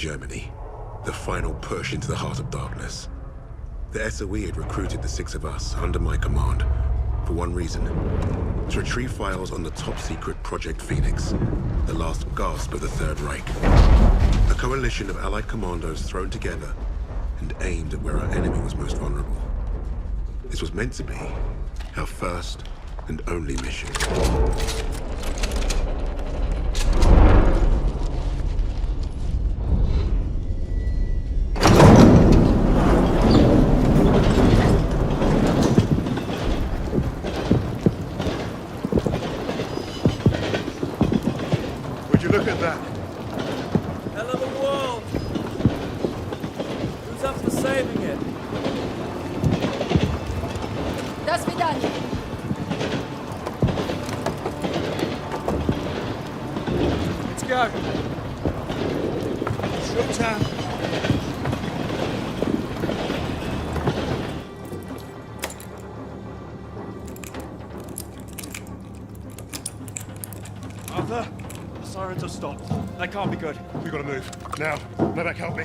Germany. The final push into the heart of darkness. The SOE had recruited the six of us under my command for one reason: to retrieve files on the top-secret Project Phoenix, the last gasp of the Third Reich. A coalition of Allied commandos thrown together and aimed at where our enemy was most vulnerable. This was meant to be our first and only mission. Would you look at that? Hell of a world! Who's up for saving it? До свидания. Let's go. It's your turn. Arthur, the sirens have stopped. That can't be good. We gotta move. Now. Novak, help me.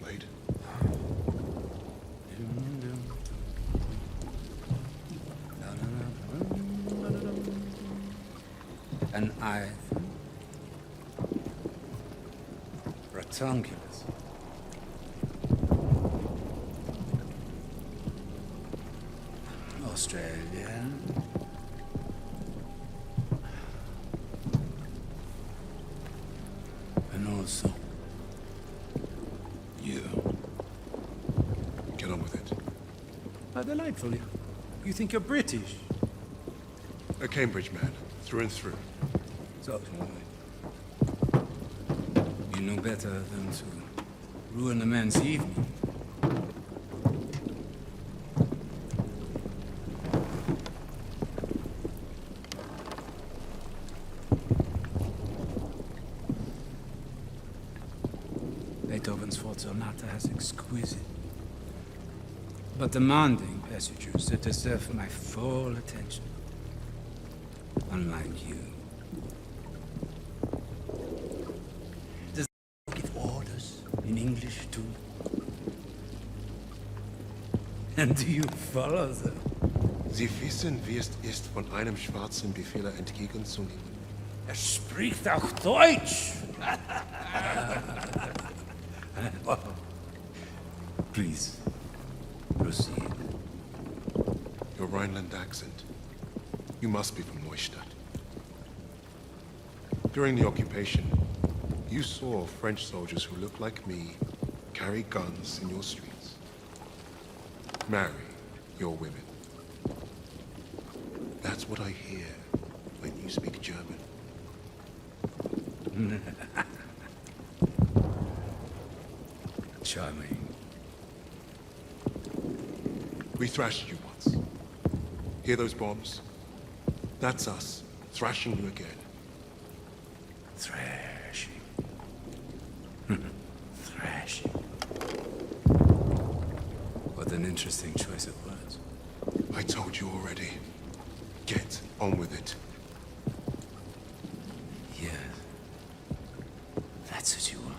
Wait. An eye. Rectangulus. Australia. And also you. Get on with it. How delightful. You think you're British? A Cambridge man, through and through. So, you know better than to ruin a man's evening. Beethoven's Forza Sonata has exquisite, but demanding passages that deserve my full attention. Unlike you. Does give orders in English too? And do you follow them? Sie wissen, wie es ist, von einem Schwarzen Befehle entgegenzunehmen. Er spricht auch Deutsch! Please, proceed. Your Rhineland accent. You must be from Neustadt. During the occupation, you saw French soldiers who looked like me carry guns in your streets. Marry your women. That's what I hear when you speak German. Charming. We thrashed you once. Hear those bombs? That's us, thrashing you again. Thrashing. Thrashing. What an interesting choice of words. I told you already. Get on with it. Yes. That's what you want.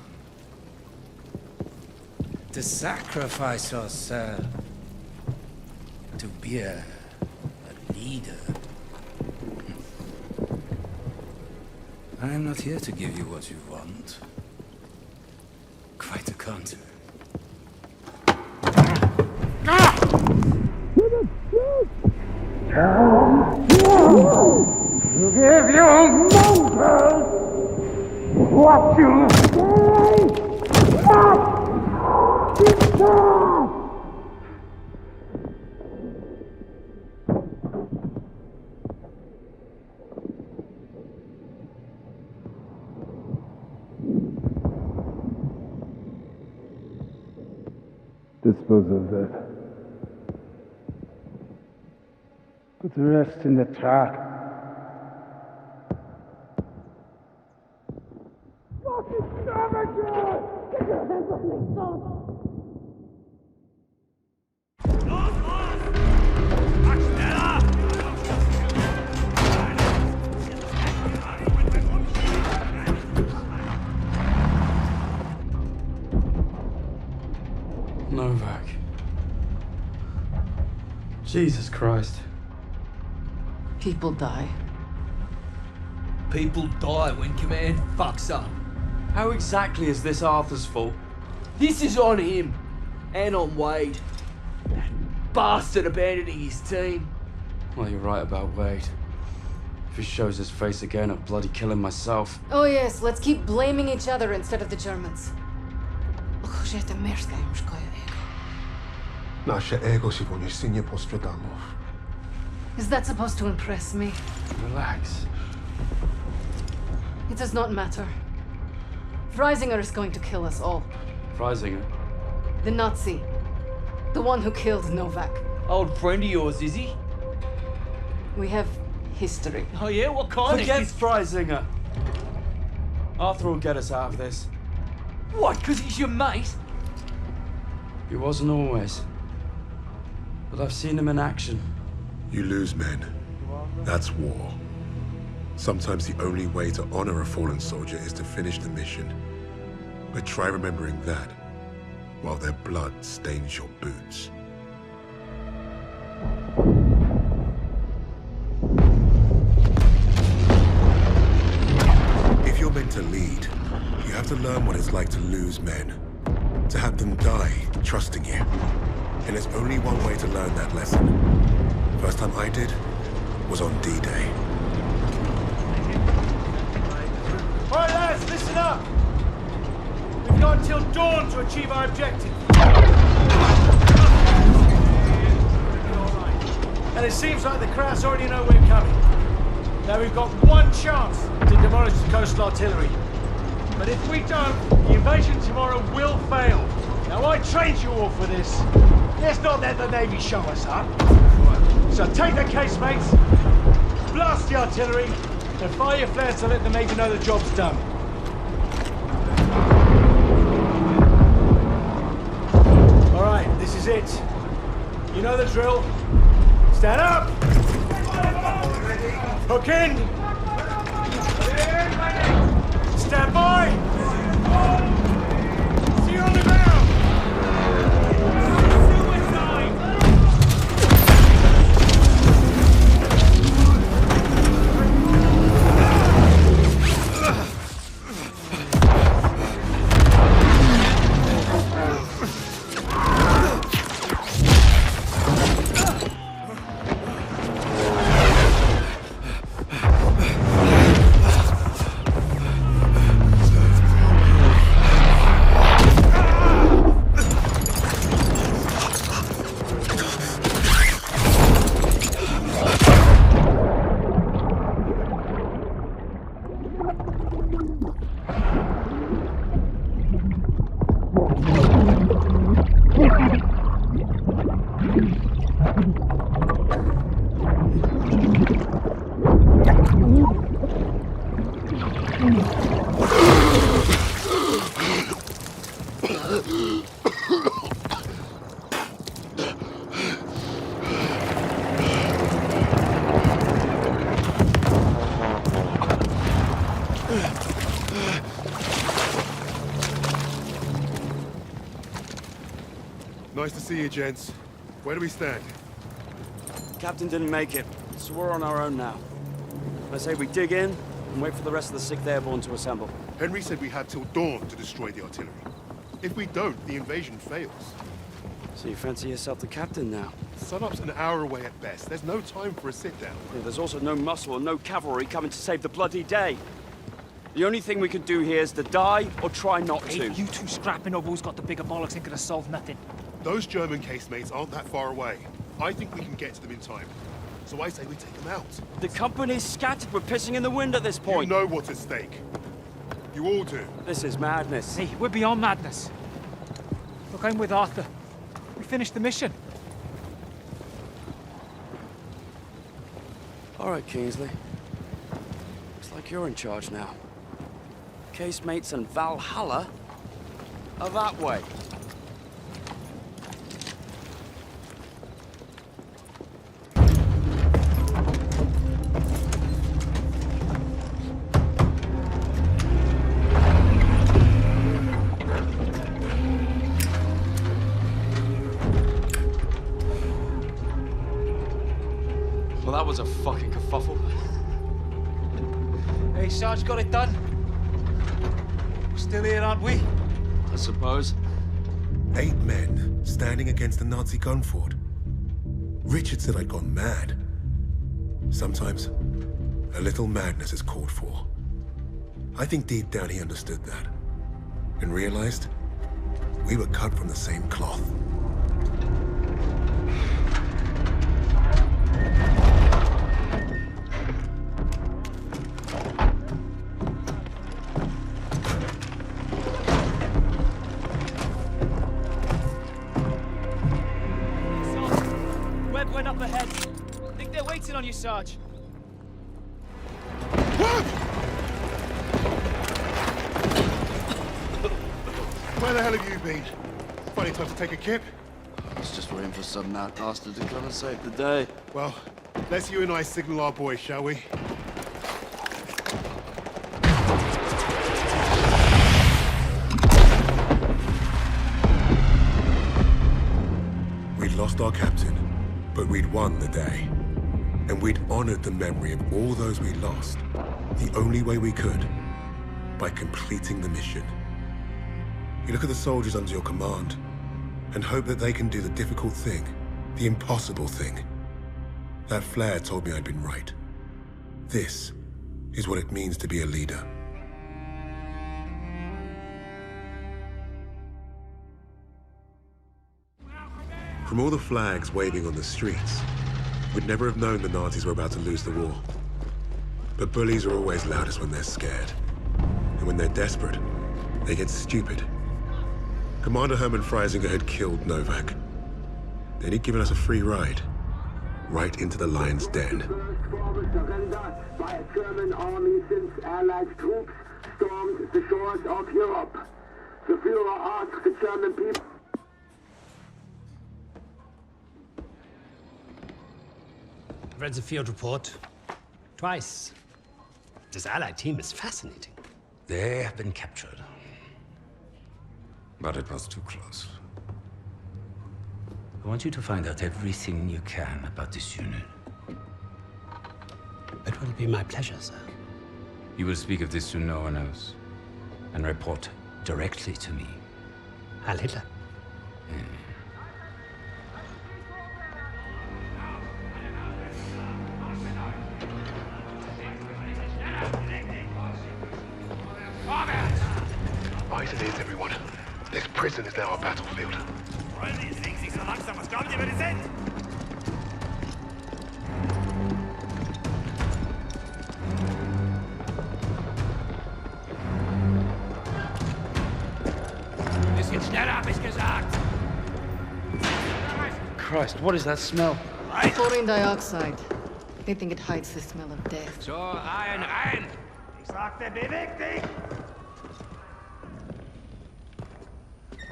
To sacrifice yourself. To be a leader. I am not here to give you what you want. Quite the contrary. Give you monkeys what you say must be done. Dispose of that. Put the rest in the truck. Novak. Jesus Christ. People die. People die when command fucks up. How exactly is this Arthur's fault? This is on him. And on Wade. That bastard abandoning his team. Well, you're right about Wade. If he shows his face again, I'll bloody kill him myself. Oh yes, let's keep blaming each other instead of the Germans. Nasze ego się po nie postradamo. Is that supposed to impress me? Relax. It does not matter. Freisinger is going to kill us all. Freisinger? The Nazi. The one who killed Novak. Old friend of yours, is he? We have history. Oh yeah? What kind Forget of... Freisinger! Arthur will get us out of this. What, because he's your mate? He wasn't always. But I've seen him in action. You lose men. That's war. Sometimes the only way to honor a fallen soldier is to finish the mission. But try remembering that while their blood stains your boots. If you're meant to lead, you have to learn what it's like to lose men. To have them die trusting you. And there's only one way to learn that lesson. First time I did was on D-Day. All right, lads, listen up. We've got until dawn to achieve our objective. And it seems like the Kraus already know we're coming. Now we've got one chance to demolish the coastal artillery. But if we don't, the invasion tomorrow will fail. Now I trained you all for this. Let's not let the Navy show us up. So take the casemates, blast the artillery, and fire your flares to let the Navy know the job's done. All right, this is it. You know the drill. Stand up! Hook in! Stand by! See you on the ground! Nice to see you, gents. Where do we stand? Captain didn't make it, so we're on our own now. I say we dig in and wait for the rest of the 6th Airborne to assemble. Henry said we had till dawn to destroy the artillery. If we don't, the invasion fails. So you fancy yourself the captain now? Sunup's an hour away at best. There's no time for a sit-down. Yeah, there's also no muscle and no cavalry coming to save the bloody day. The only thing we can do here is to die or try not to. Hey, you two scrapping over who's got the bigger bollocks ain't gonna solve nothing. Those German casemates aren't that far away. I think we can get to them in time. So I say we take them out. The company's scattered. We're pissing in the wind at this point. You know what's at stake. You all do. This is madness. Hey, we're beyond madness. Look, I'm with Arthur. We finished the mission. All right, Kingsley. Looks like you're in charge now. Casemates and Valhalla are that way. that was a fucking kerfuffle. Hey, Sarge got it done. We're still here, aren't we? I suppose. 8 men standing against the Nazi gun fort. Richard said I'd gone mad. Sometimes, a little madness is called for. I think deep down he understood that. And realized we were cut from the same cloth. Webb went up ahead. I think they're waiting on you, Sarge. Where the hell have you been? Funny time to take a kip. I was just waiting for some mad bastard to come and save the day. Well, let's you and I signal our boys, shall we? We'd lost our captain, but we'd won the day. And we'd honored the memory of all those we lost, the only way we could, by completing the mission. You look at the soldiers under your command, and hope that they can do the difficult thing, the impossible thing. That flare told me I'd been right. This is what it means to be a leader. From all the flags waving on the streets, we'd never have known the Nazis were about to lose the war. But bullies are always loudest when they're scared. And when they're desperate, they get stupid. Commander Hermann Freisinger had killed Novak. Then he'd given us a free ride, right into the lion's den. By a German army since Allied troops stormed the shores of Europe. The Führer asked the German people. I've read the field report twice. This Allied team is fascinating. They have been captured. But it was too close. I want you to find out everything you can about this unit. It will be my pleasure, sir. You will speak of this to no one else, and report directly to me. Heil Hitler. Right it is, everyone. This prison is now a battlefield. Bisschen schneller, hab ich gesagt. Christ, what is that smell? Chlorine dioxide. They think it hides the smell of death. So, rein! Ich sagte, beweg dich!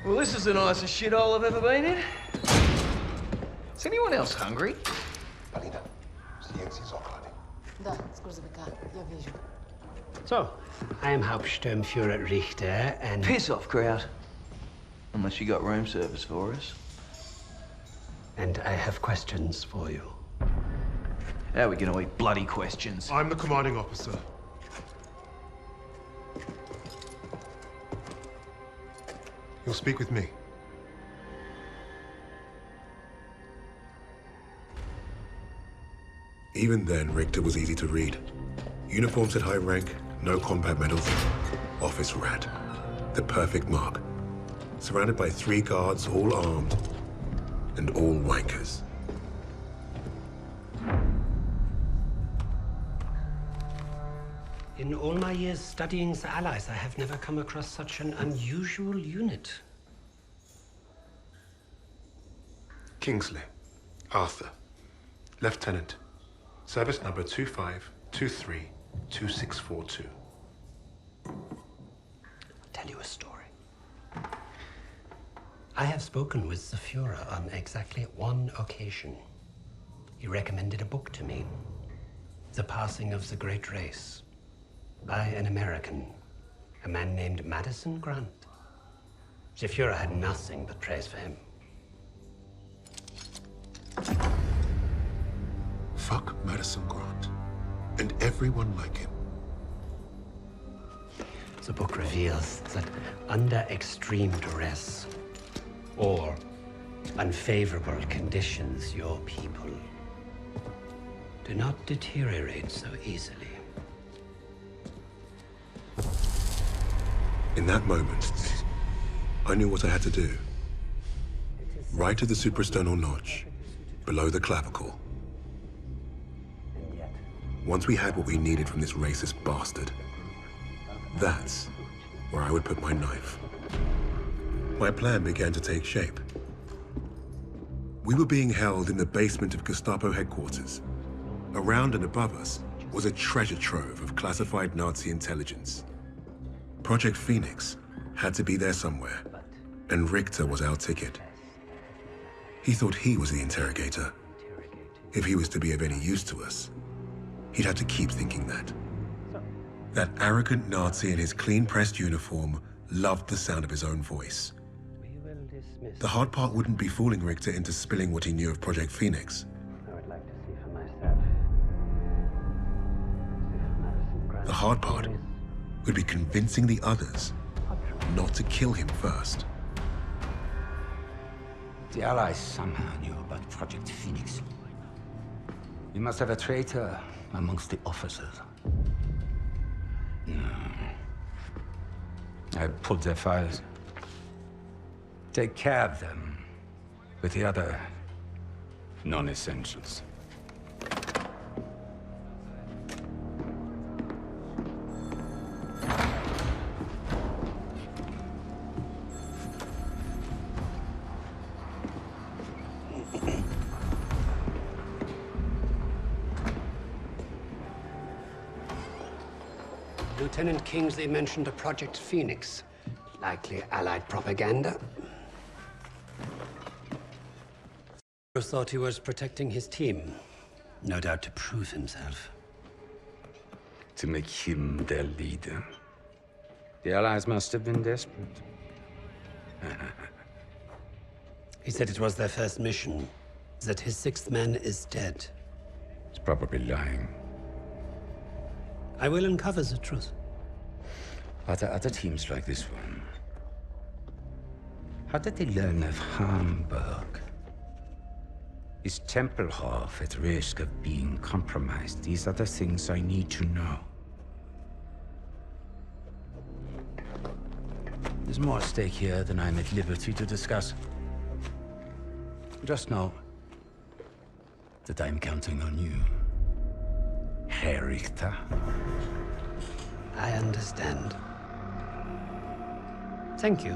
Well, this is the nicest shithole I've ever been in. Is anyone else hungry? Alina, silenci Sokrani. Da, scurzavika, ja wierzę. So, I am Hauptsturmführer Richter, and... Piss off, crowd. Unless you got room service for us. And I have questions for you. How are we gonna eat bloody questions? I'm the commanding officer. You'll speak with me. Even then, Richter was easy to read. Uniform said high rank, no combat medals. Office rat. The perfect mark. Surrounded by 3 guards, all armed, and all wankers. In all my years studying the Allies, I have never come across such an unusual unit. Kingsley. Arthur. Lieutenant. Service number 25232642. Tell you a story. I have spoken with the Führer on exactly one occasion. He recommended a book to me. The Passing of the Great Race. By an American, a man named Madison Grant. The Führer had nothing but praise for him. Fuck Madison Grant. And everyone like him. The book reveals that under extreme duress or unfavorable conditions, your people do not deteriorate so easily. In that moment, I knew what I had to do. Right at the suprasternal notch, below the clavicle. Once we had what we needed from this racist bastard, that's where I would put my knife. My plan began to take shape. We were being held in the basement of Gestapo headquarters. Around and above us was a treasure trove of classified Nazi intelligence. Project Phoenix had to be there somewhere, and Richter was our ticket. He thought he was the interrogator. If he was to be of any use to us, he'd have to keep thinking that. That arrogant Nazi in his clean-pressed uniform loved the sound of his own voice. The hard part wouldn't be fooling Richter into spilling what he knew of Project Phoenix. I would like to see for myself. The hard part would be convincing the others not to kill him first. The Allies somehow knew about Project Phoenix. You must have a traitor amongst the officers. No. I pulled their files. Take care of them with the other non-essentials. Lieutenant Kingsley mentioned a Project Phoenix. Likely Allied propaganda. I thought he was protecting his team. No doubt to prove himself. To make him their leader. The Allies must have been desperate. He said it was their first mission. That his sixth man is dead. He's probably lying. I will uncover the truth. Are there other teams like this one? How did they learn of Hamburg? Is Tempelhof at risk of being compromised? These are the things I need to know. There's more at stake here than I'm at liberty to discuss. Just know that I'm counting on you, Herr Richter. I understand. Thank you.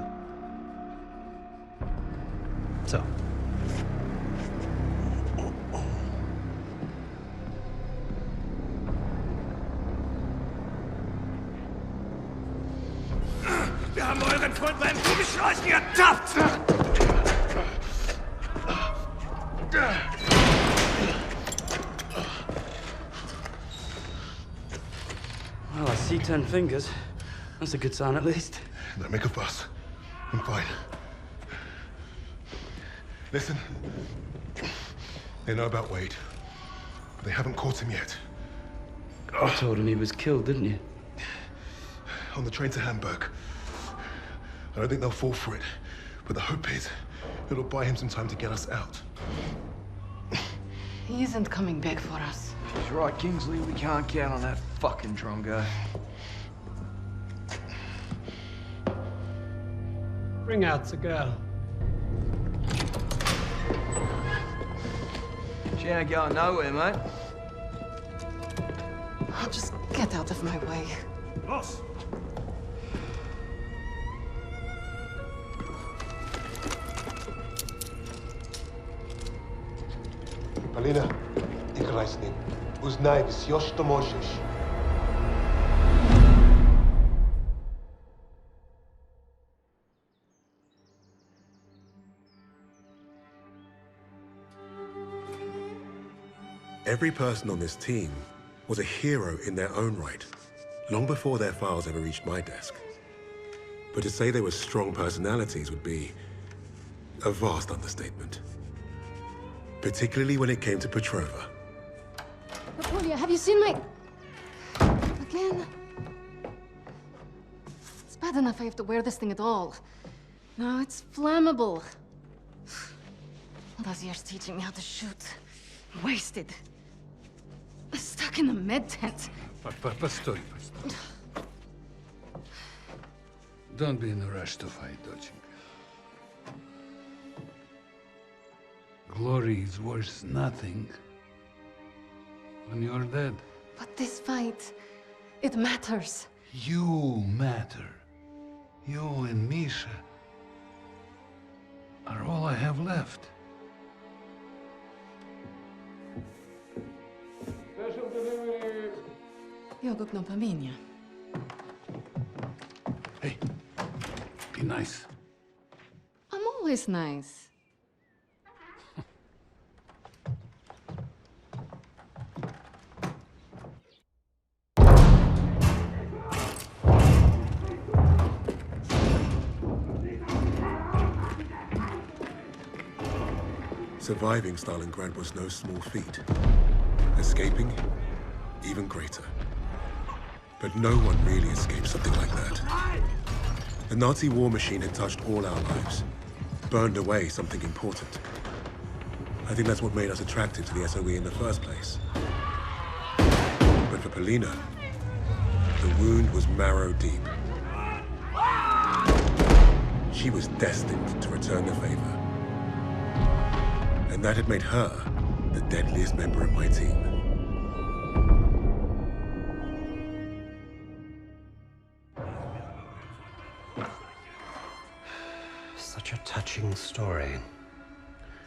So. Wir haben euren Freund beim Kugelschleichen ertappt! Well, I see 10 fingers. That's a good sign, at least. Don't make a fuss. I'm fine. Listen. They know about Wade. But they haven't caught him yet. You told him he was killed, didn't you? On the train to Hamburg. I don't think they'll fall for it. But the hope is it'll buy him some time to get us out. He isn't coming back for us. He's right, Kingsley. We can't count on that fucking Drongo. Bring out the girl. She ain't going nowhere, mate. Oh, just get out of my way. Los! Полина, играй с ним. Узнай все, что можешь. Every person on this team was a hero in their own right, long before their files ever reached my desk. But to say they were strong personalities would be a vast understatement. Particularly when it came to Petrova. Apulia, have you seen my... Again? It's bad enough I have to wear this thing at all. Now it's flammable. All those years teaching me how to shoot. Wasted. Stuck in the med tent. Постой. Don't be in a rush to fight, доченька. Glory is worth nothing when you're dead. But this fight, it matters. You matter. You and Misha are all I have left. Jogok no pamięcia. Hey, be nice. I'm always nice. Surviving Stalingrad was no small feat. Escaping, even greater. But no one really escaped something like that. The Nazi war machine had touched all our lives, burned away something important. I think that's what made us attracted to the SOE in the first place. But for Polina, the wound was marrow deep. She was destined to return the favor. And that had made her the deadliest member of my team. Such a touching story.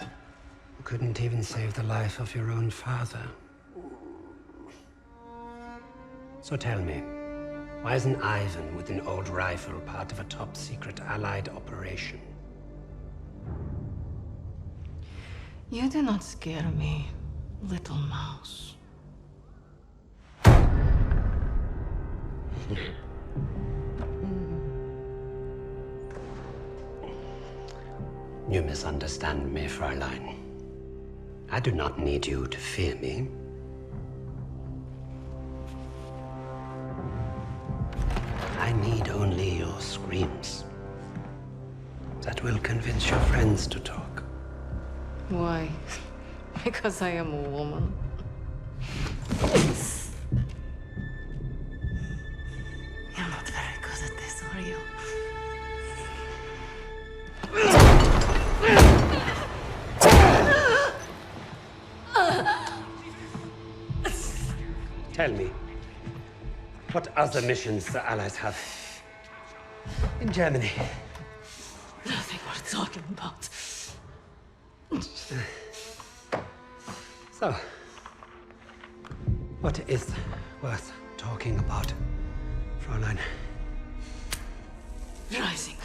You couldn't even save the life of your own father. So tell me, why isn't Ivan with an old rifle part of a top-secret Allied operation? You do not scare me, little mouse. You misunderstand me, Fräulein. I do not need you to fear me. I need only your screams. That will convince your friends to talk. Why? Because I am a woman. You're not very good at this, are you? Tell me, what other missions the Allies have in Germany? Nothing worth talking about. So, what is worth talking about, Fräulein? Rising.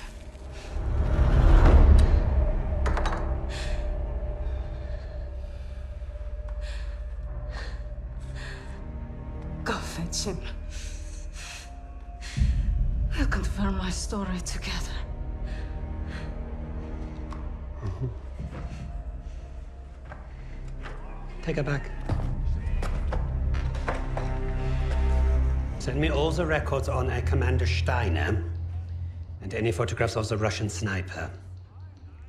Go fetch him. We'll confirm my story together. Take her back. Send me all the records on a Commander Steiner and any photographs of the Russian sniper.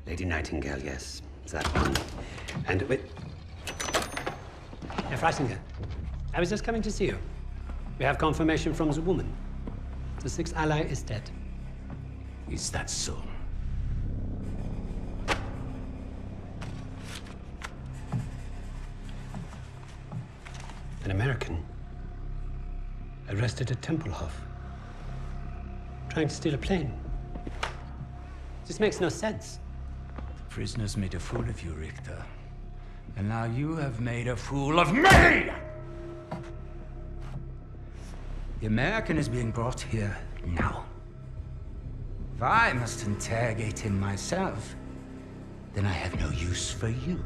Lady Nightingale, yes, that one. And wait. Herr Freisinger, I was just coming to see you. We have confirmation from the woman. The sixth ally is dead. Is that so? An American arrested at Tempelhof, trying to steal a plane. This makes no sense. The prisoners made a fool of you, Richter. And now you have made a fool of me! The American is being brought here now. If I must interrogate him myself, then I have no use for you.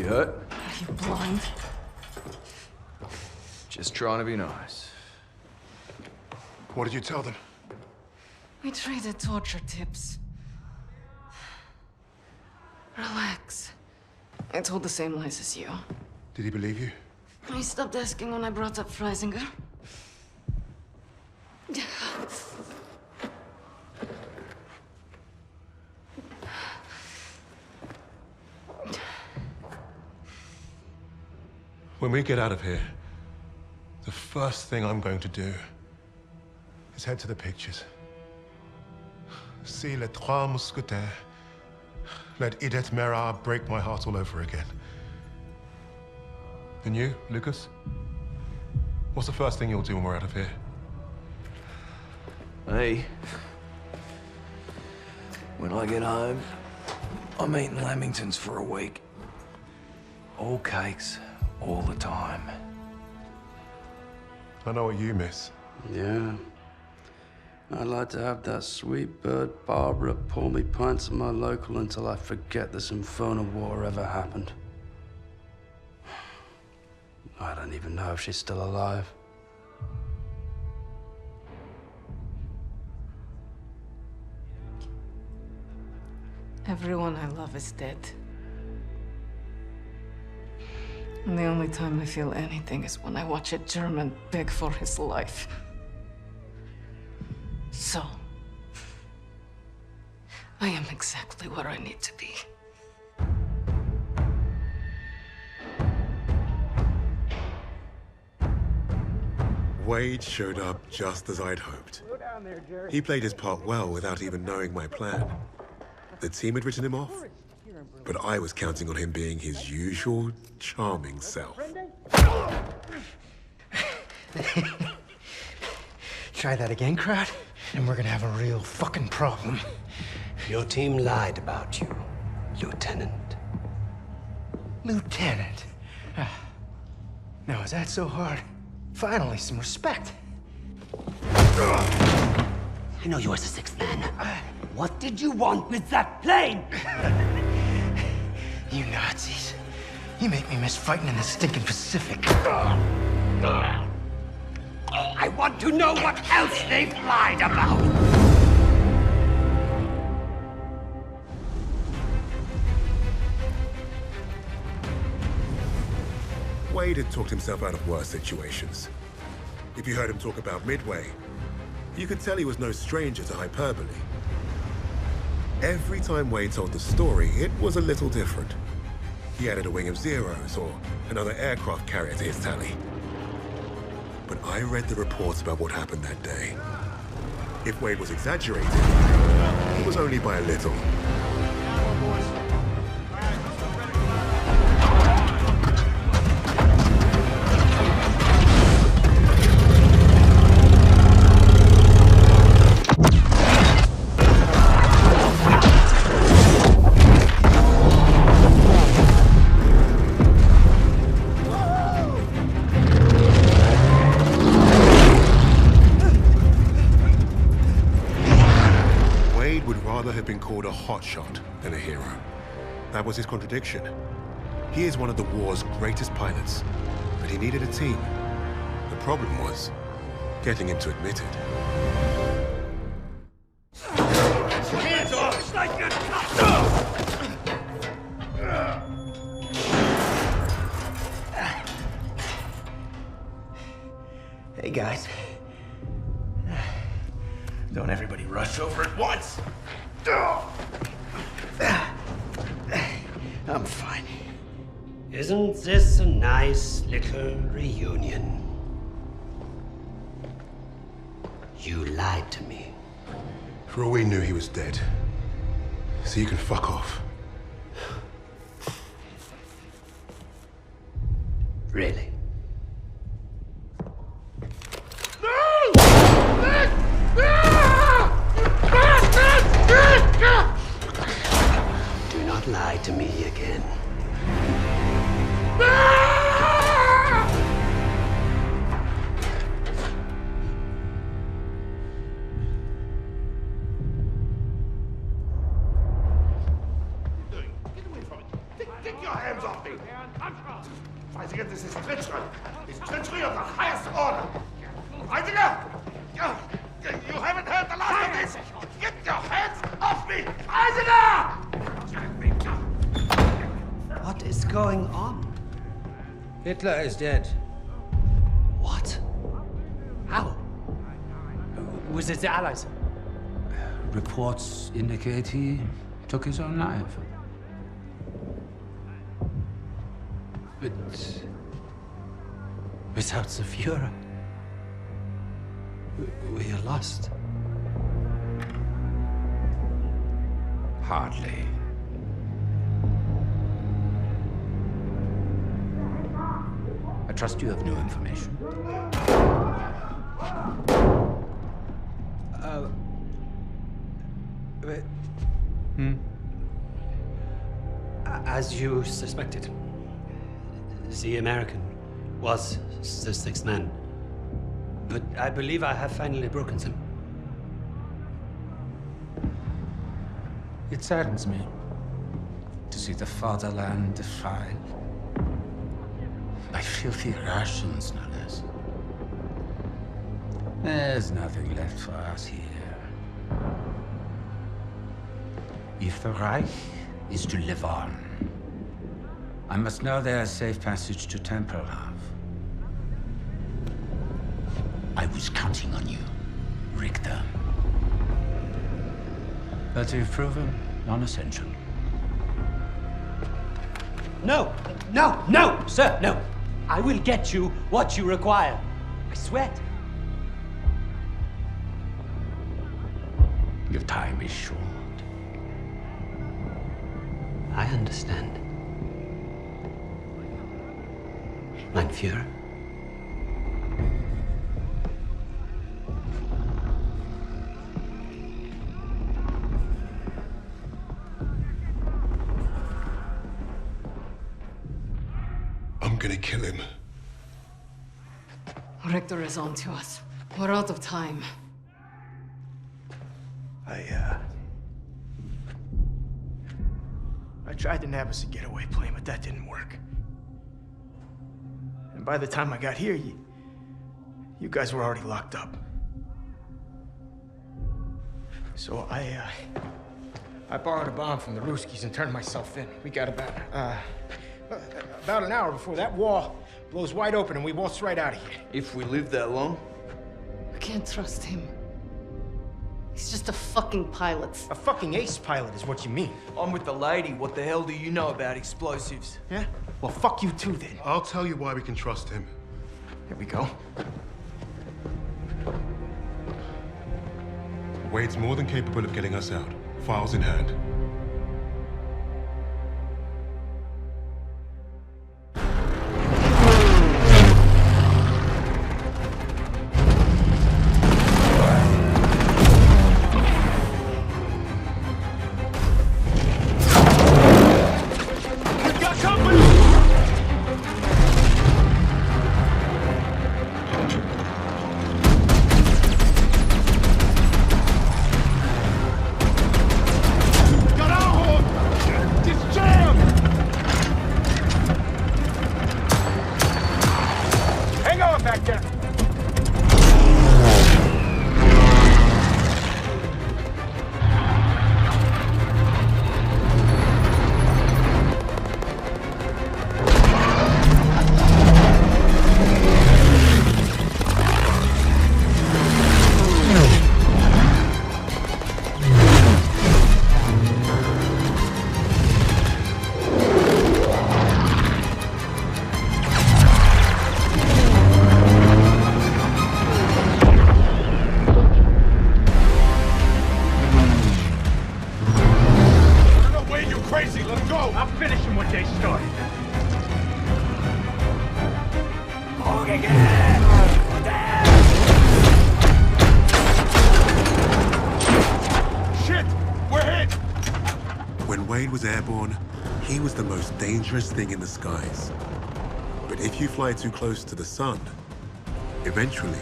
You hurt? Are you blind? Just trying to be nice. What did you tell them? We traded torture tips. Relax. I told the same lies as you. Did he believe you? He stopped asking when I brought up Freisinger. When we get out of here, the first thing I'm going to do is head to the pictures. See Les Trois Mousquetaires. Let Edith Merard break my heart all over again. And you, Lucas? What's the first thing you'll do when we're out of here? Hey. When I get home, I'm eating Lamingtons for a week. All cakes, all the time. I know what you miss. Yeah. I'd like to have that sweet bird Barbara pour me pints of my local until I forget this infernal war ever happened. I don't even know if she's still alive. Everyone I love is dead. And the only time I feel anything is when I watch a German beg for his life. So, I am exactly where I need to be. Wade showed up just as I'd hoped. He played his part well without even knowing my plan. The team had written him off, but I was counting on him being his usual charming self. Try that again, crowd, and we're gonna have a real fucking problem. Your team lied about you, Lieutenant. Lieutenant? Now, is that so hard? Finally, some respect. I know you as the sixth man. What did you want with that plane? You Nazis. You make me miss fighting in the stinking Pacific. I want to know what else they've lied about. Wade had talked himself out of worse situations. If you heard him talk about Midway, you could tell he was no stranger to hyperbole. Every time Wade told the story, it was a little different. He added a wing of Zeros or another aircraft carrier to his tally. But I read the reports about what happened that day. If Wade was exaggerating, it was only by a little. Have been called a hotshot than a hero. That was his contradiction. He is one of the war's greatest pilots, but he needed a team. The problem was getting him to admit it. Hands off! It's like a... Hey, guys. Don't everybody rush over at once. I'm fine. Isn't this a nice little reunion? You lied to me. For all we knew, he was dead. So you can fuck off. Really? Do not lie to me again. Keep your hands off me! Vainguard, this is treachery! It's treachery of the highest order! Vainguard! You haven't heard the last of this! Get your hands off me! Vainguard! What is going on? Hitler is dead. What? How? Was it the Allies? Reports indicate he took his own life. But without the Führer, we are lost. Hardly. I trust you have new information. As you suspected, the American was the sixth man. But I believe I have finally broken them. It saddens me to see the fatherland defiled by filthy Russians, no less. There's nothing left for us here. If the Reich is to live on, I must know there's safe passage to Tempelhof. I was counting on you, Richter. But you've proven non-essential. No, sir, no. I will get you what you require. I swear it. Your time is short. I understand. Mein Führer. I'm gonna kill him. Richter is on to us. We're out of time. I tried to nab us a getaway plane, but that didn't work. And by the time I got here, you guys were already locked up. So I borrowed a bomb from the Ruskies and turned myself in. We got about an hour before that wall blows wide open and we waltz right out of here. If we live that long? We can't trust him. He's just a fucking pilot. A fucking ace pilot is what you mean. I'm with the lady. What the hell do you know about explosives? Yeah? Well, fuck you too, then. I'll tell you why we can trust him. Here we go. Wade's more than capable of getting us out. Files in hand. When Wade was airborne, he was the most dangerous thing in the skies. But if you fly too close to the sun, eventually,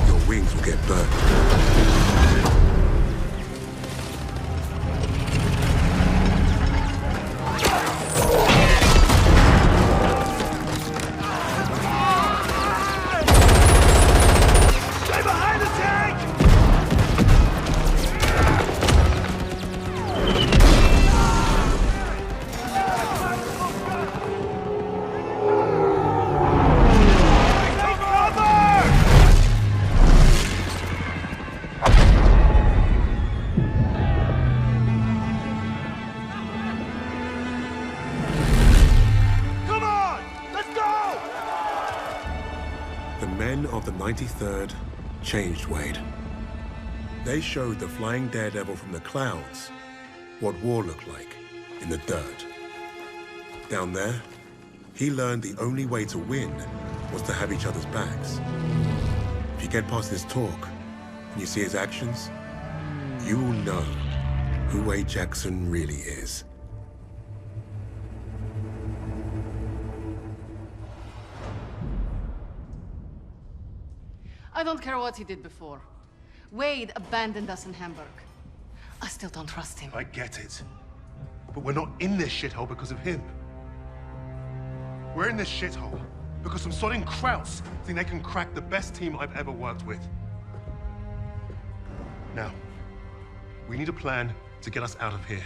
your wings will get burnt. of the 93rd changed Wade. They showed the flying daredevil from the clouds what war looked like in the dirt. Down there, he learned the only way to win was to have each other's backs. If you get past his talk and you see his actions, you will know who Wade Jackson really is. I don't care what he did before. Wade abandoned us in Hamburg. I still don't trust him. I get it. But we're not in this shithole because of him. We're in this shithole because some sodding Krauts think they can crack the best team I've ever worked with. Now, we need a plan to get us out of here.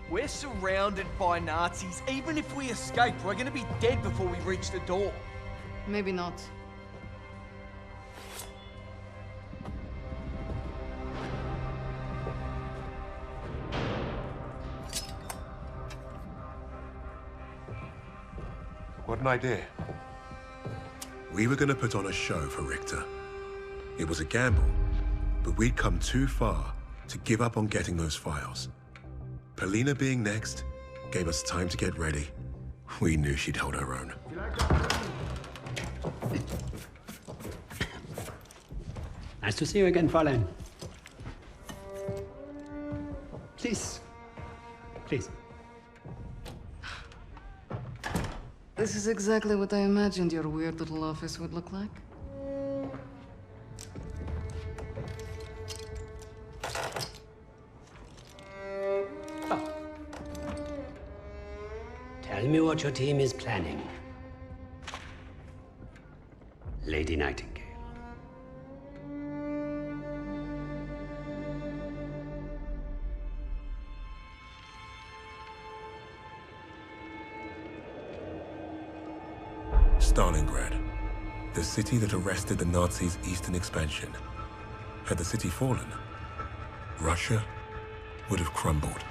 We're surrounded by Nazis. Even if we escape, we're gonna be dead before we reach the door. Maybe not. What an idea. We were gonna put on a show for Richter. It was a gamble, but we'd come too far to give up on getting those files. Polina being next gave us time to get ready. We knew she'd hold her own. Nice to see you again, Fräulein. Please. Please. This is exactly what I imagined your weird little office would look like. Tell me what your team is planning. Lady Nightingale. Stalingrad, the city that arrested the Nazis' eastern expansion. Had the city fallen, Russia would have crumbled.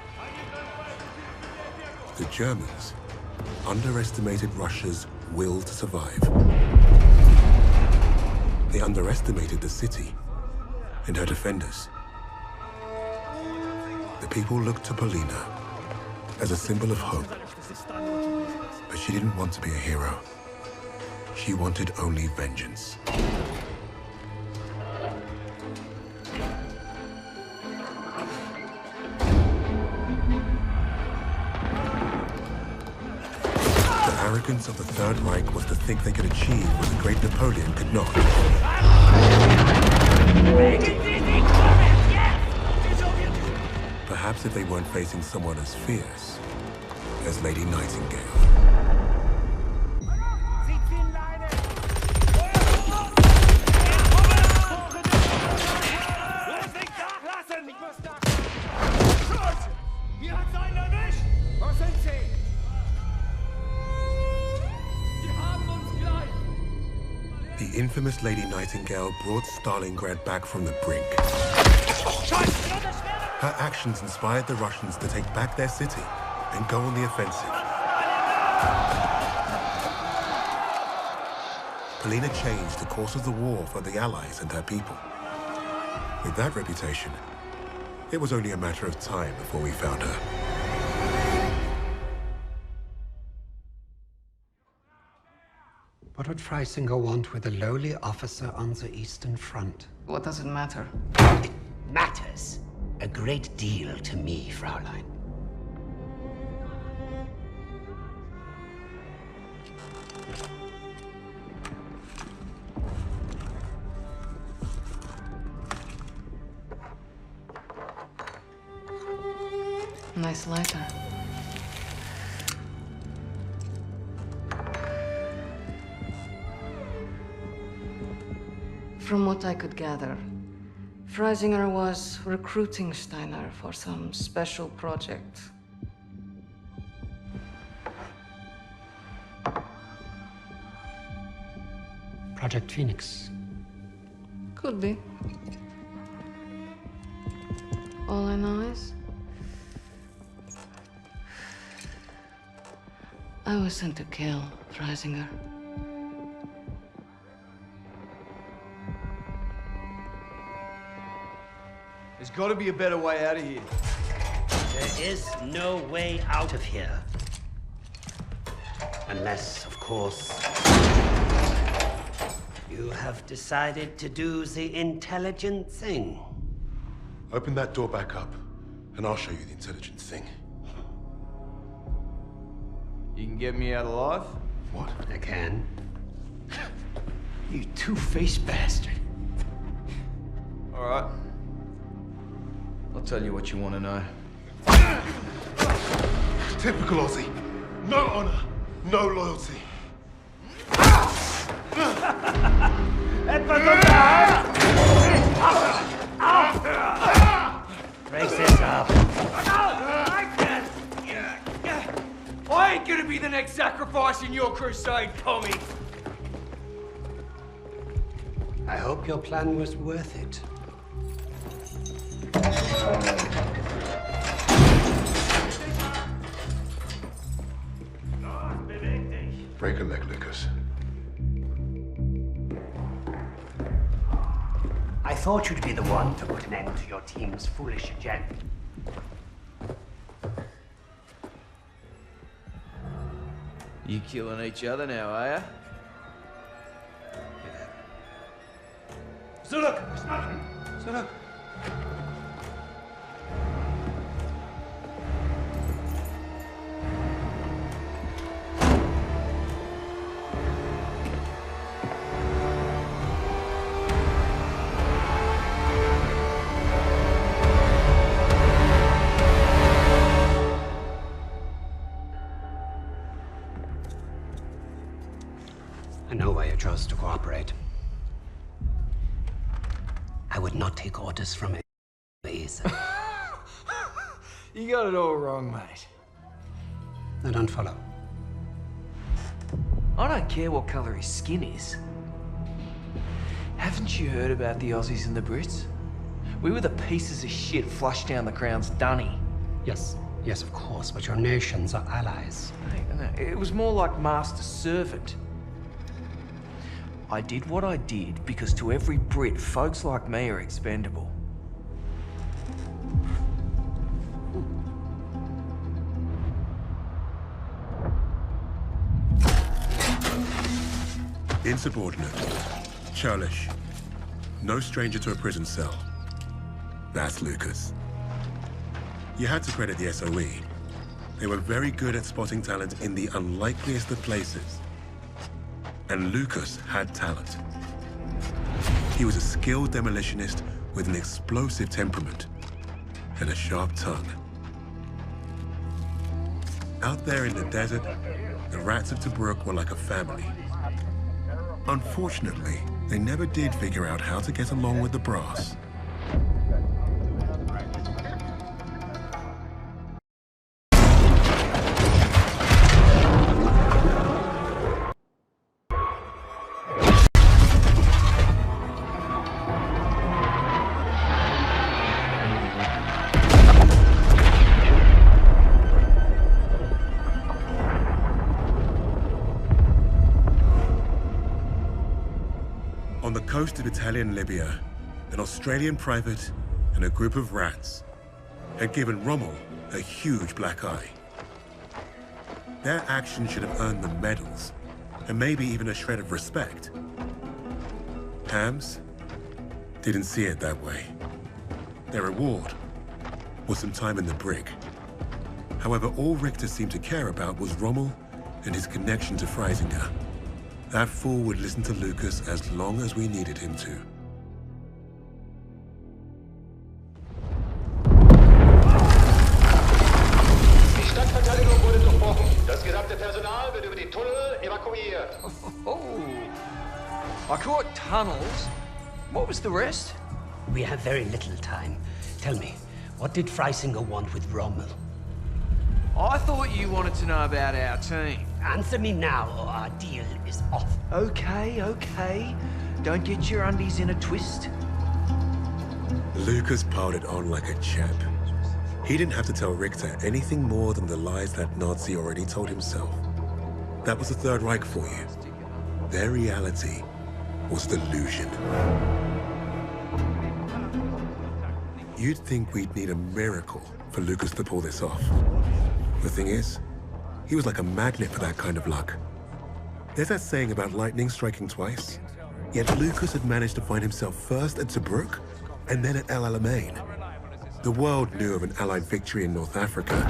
The Germans underestimated Russia's will to survive. They underestimated the city and her defenders. The people looked to Polina as a symbol of hope, but she didn't want to be a hero. She wanted only vengeance. The arrogance of the Third Reich was to think they could achieve what the great Napoleon could not. Perhaps if they weren't facing someone as fierce as Lady Nightingale. The infamous Lady Nightingale brought Stalingrad back from the brink. Her actions inspired the Russians to take back their city and go on the offensive. Polina changed the course of the war for the Allies and her people. With that reputation, it was only a matter of time before we found her. What would Freisinger want with a lowly officer on the Eastern Front? What does it matter? It matters a great deal to me, Fraulein. Nice lighter. From what I could gather, Freisinger was recruiting Steiner for some special project. Project Phoenix. Could be. All I know is I was sent to kill Freisinger. There's got to be a better way out of here. There is no way out of here. Unless, of course, you have decided to do the intelligent thing. Open that door back up, and I'll show you the intelligent thing. You can get me out alive? What? I can. You two-faced bastard. All right. I'll tell you what you want to know. Typical Aussie. No honor, no loyalty. Brace yourself. I ain't gonna be the next sacrifice in your crusade, Tommy. I hope your plan was worth it. Break a leg, Lucas. I thought you'd be the one to put an end to your team's foolish agenda. You killing each other now, are ya? Zurück! Zurück! I know why you chose to cooperate. I would not take orders from it, please. You got it all wrong, mate. I don't follow. I don't care what colour his skin is. Haven't you heard about the Aussies and the Brits? We were the pieces of shit flushed down the Crown's dunny. Yes, yes, of course, but your nations are allies. No, it was more like master-servant. I did what I did because to every Brit, folks like me are expendable. Insubordinate, churlish, no stranger to a prison cell. That's Lucas. You had to credit the SOE. They were very good at spotting talent in the unlikeliest of places. And Lucas had talent. He was a skilled demolitionist with an explosive temperament and a sharp tongue. Out there in the desert, the rats of Tobruk were like a family. Unfortunately, they never did figure out how to get along with the brass. On the coast of Italian Libya, an Australian private and a group of rats had given Rommel a huge black eye. Their action should have earned them medals, and maybe even a shred of respect. Hams didn't see it that way. Their reward was some time in the brig. However, all Richter seemed to care about was Rommel and his connection to Freisinger. That fool would listen to Lucas as long as we needed him to. Die Stadtverteidigung wurde durchbrochen. Das gesamte Personal wird über die Tunnel evakuiert. I caught tunnels. What was the rest? We have very little time. Tell me, what did Freisinger want with Rommel? I thought you wanted to know about our team. Answer me now, or our deal is off. Okay, okay. Don't get your undies in a twist. Lucas piled it on like a champ. He didn't have to tell Richter anything more than the lies that Nazi already told himself. That was the Third Reich for you. Their reality was delusion. You'd think we'd need a miracle for Lucas to pull this off. The thing is, he was like a magnet for that kind of luck. There's that saying about lightning striking twice. Yet Lucas had managed to find himself first at Tobruk and then at El Alamein. The world knew of an Allied victory in North Africa.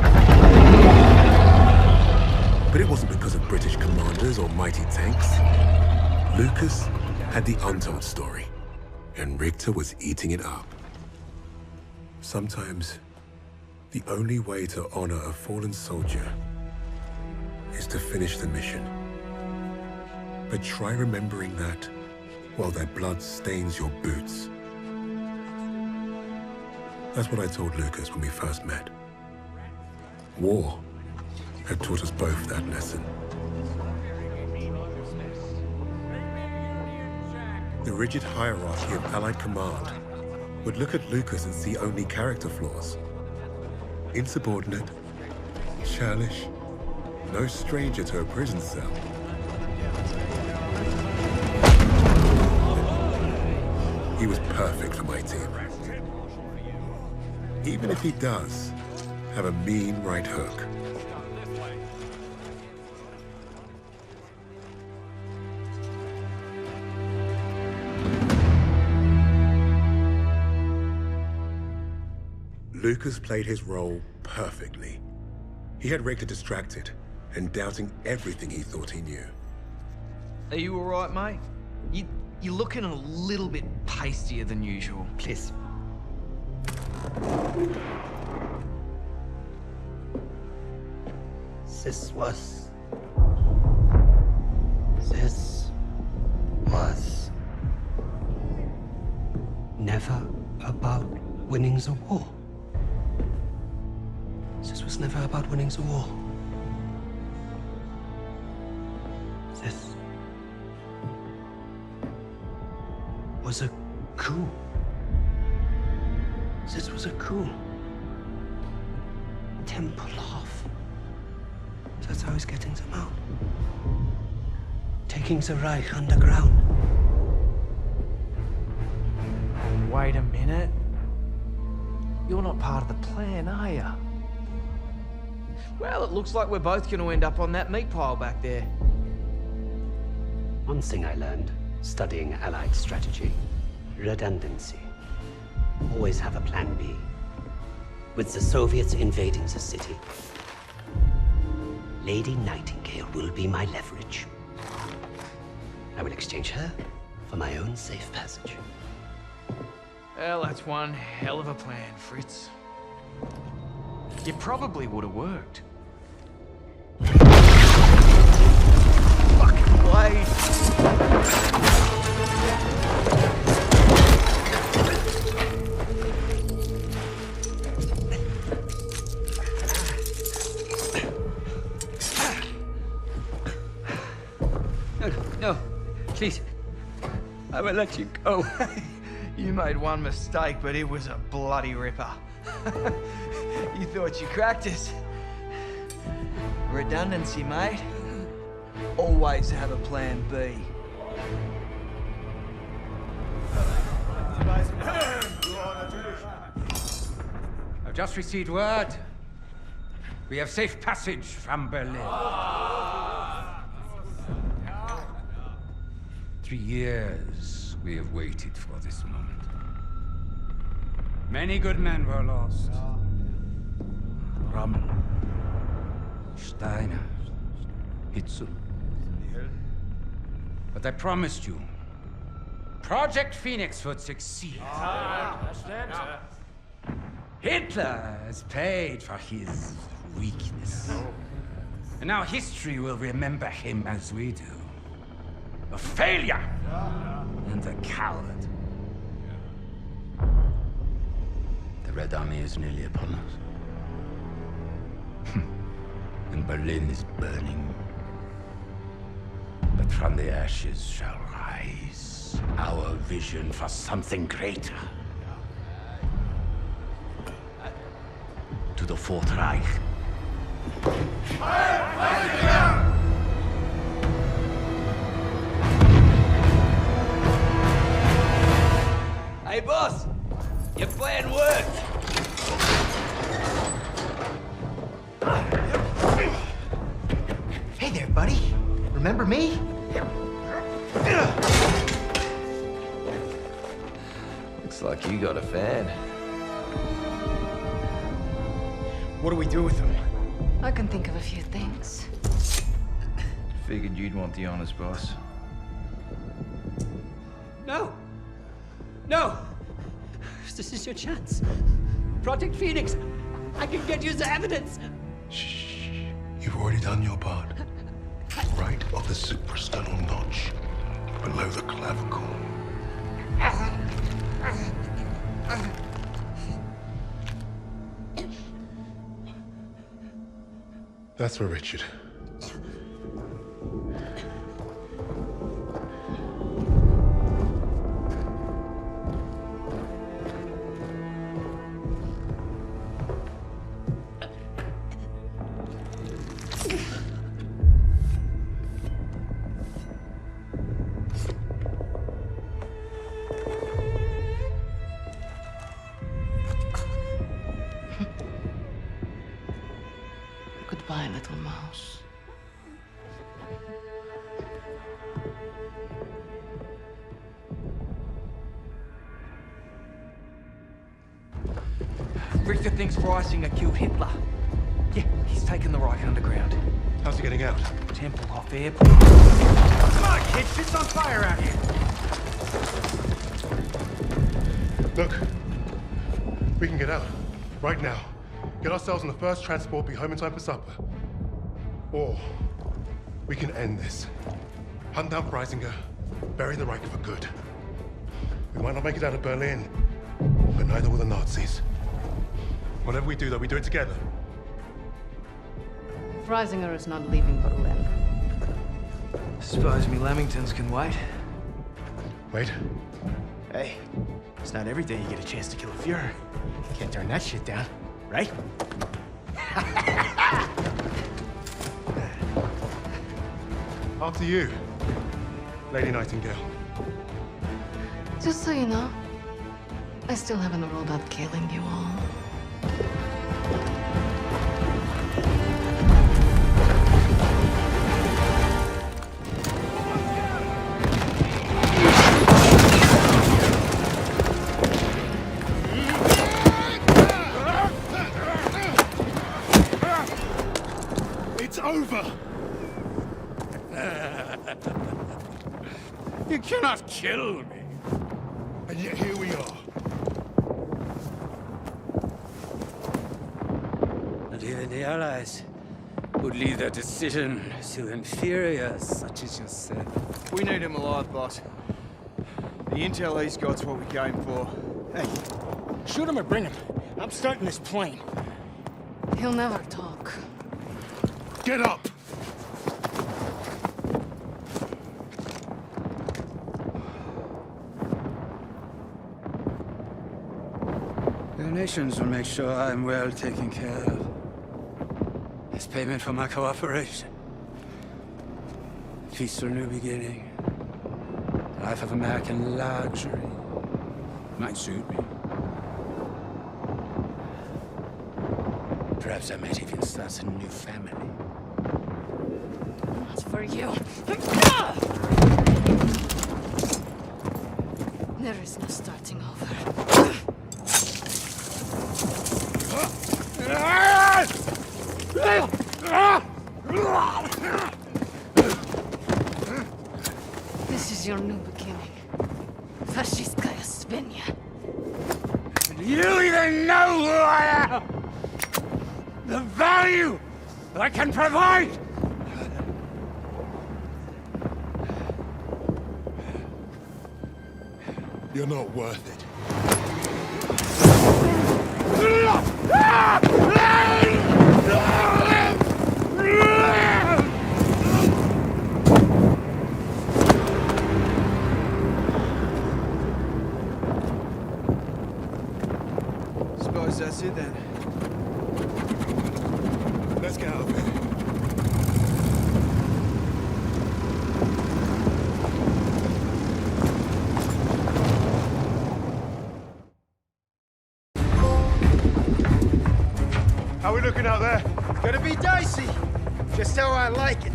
But it wasn't because of British commanders or mighty tanks. Lucas had the untold story, and Richter was eating it up. Sometimes, the only way to honor a fallen soldier is to finish the mission. But try remembering that while their blood stains your boots. That's what I told Lucas when we first met. War had taught us both that lesson. The rigid hierarchy of Allied command would look at Lucas and see only character flaws. Insubordinate, churlish, no stranger to a prison cell. He was perfect for my team. Even if he does have a mean right hook. Lucas played his role perfectly. He had Richter distracted and doubting everything he thought he knew. Are you all right, mate? You're looking a little bit pastier than usual. Please. This was never about winning the war. This was never about winning the war. This was a coup. This was a coup. Tempelhof. That's how he's getting them out. Taking the Reich underground. Wait a minute. You're not part of the plan, are you? Well, it looks like we're both going to end up on that meat pile back there. One thing I learned studying Allied strategy: redundancy. Always have a plan B. With the Soviets invading the city, Lady Nightingale will be my leverage. I will exchange her for my own safe passage. Well, that's one hell of a plan, Fritz. It probably would have worked. Fucking blade! No, please. I will let you go. You made one mistake, but it was a bloody ripper. You thought you cracked us. Redundancy, mate. Always have a plan B. I've just received word. We have safe passage from Berlin. 3 years we have waited for this moment. Many good men were lost. Rommel, Steiner, Hitzel. But I promised you, Project Phoenix would succeed. Hitler has paid for his weakness. And now history will remember him as we do. A failure and a coward. The Red Army is nearly upon us. And Berlin is burning. But from the ashes shall rise our vision for something greater. To the Fourth Reich. Hey, boss! Your plan worked! Remember me? Looks like you got a fan. What do we do with him? I can think of a few things. Figured you'd want the honors, boss. No! No! This is your chance. Project Phoenix. I can get you the evidence. Shh. You've already done your part. Right of the suprasternal notch, below the clavicle. That's for Richard. Goodbye, little mouse. Richter thinks Freisinger killed Hitler. Yeah, he's taken the Reich underground. How's he getting out? Tempelhof Airport. Come on, kid! Shit's on fire out here! Look, we can get out. Right now. Get ourselves on the first transport, be home in time for supper. Or we can end this. Hunt down Freisinger, bury the Reich for good. We might not make it out of Berlin, but neither will the Nazis. Whatever we do, though, we do it together. Freisinger is not leaving Berlin. Suppose me Lamingtons can wait. Wait. Hey, it's not every day you get a chance to kill a Fuhrer. Can't turn that shit down, right? After you, Lady Nightingale. Just so you know, I still haven't ruled out killing you all. It's over! You cannot kill me. And yet here we are. Not even the Allies would leave their decision to inferiors such as yourself. We need him alive, boss. The intel he's got's what we came for. Hey, shoot him or bring him. I'm starting this plane. He'll never talk. Get up! The nations will make sure I'm well taken care of. As payment for my cooperation. Peaceful new beginning. Life of American luxury. Might suit me. Perhaps I might even start a new family. Not for you. There is no starting over. This is your new beginning. Fascistkaya Svinya. Do you even know who I am? The value that I can provide? You're not worth it. Suppose that's it then. Let's get out of here. How we looking out there? Gonna be dicey. Just how I like it.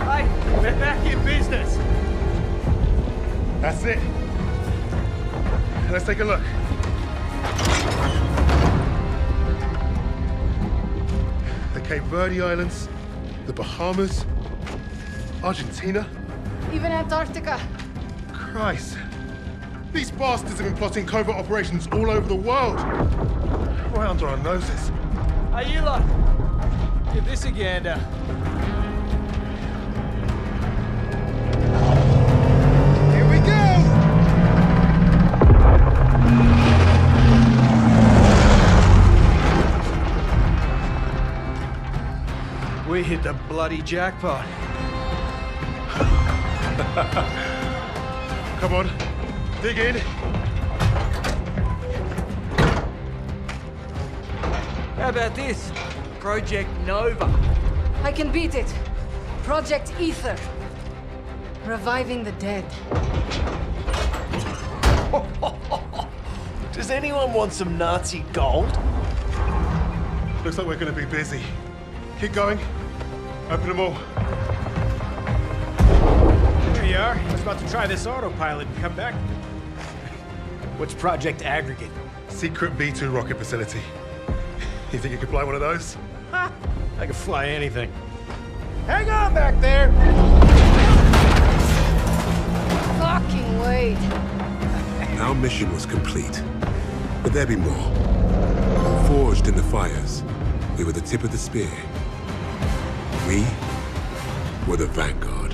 Hey, we're back in business. That's it. Let's take a look. The Cape Verde Islands, the Bahamas, Argentina. Even Antarctica. Christ. These bastards have been plotting covert operations all over the world. Right under our noses. Hey, you lot. Give this a gander. Here we go! We hit the bloody jackpot. Come on, dig in. How about this? Project Nova. I can beat it. Project Ether. Reviving the dead. Does anyone want some Nazi gold? Looks like we're gonna be busy. Keep going. Open them all. There you are. I was about to try this autopilot and come back. What's Project Aggregate? Secret B2 rocket facility. You think you could fly one of those? Ha! I can fly anything. Hang on back there! Fucking wait. Our mission was complete, but there'd be more. Forged in the fires, we were the tip of the spear. We were the Vanguard.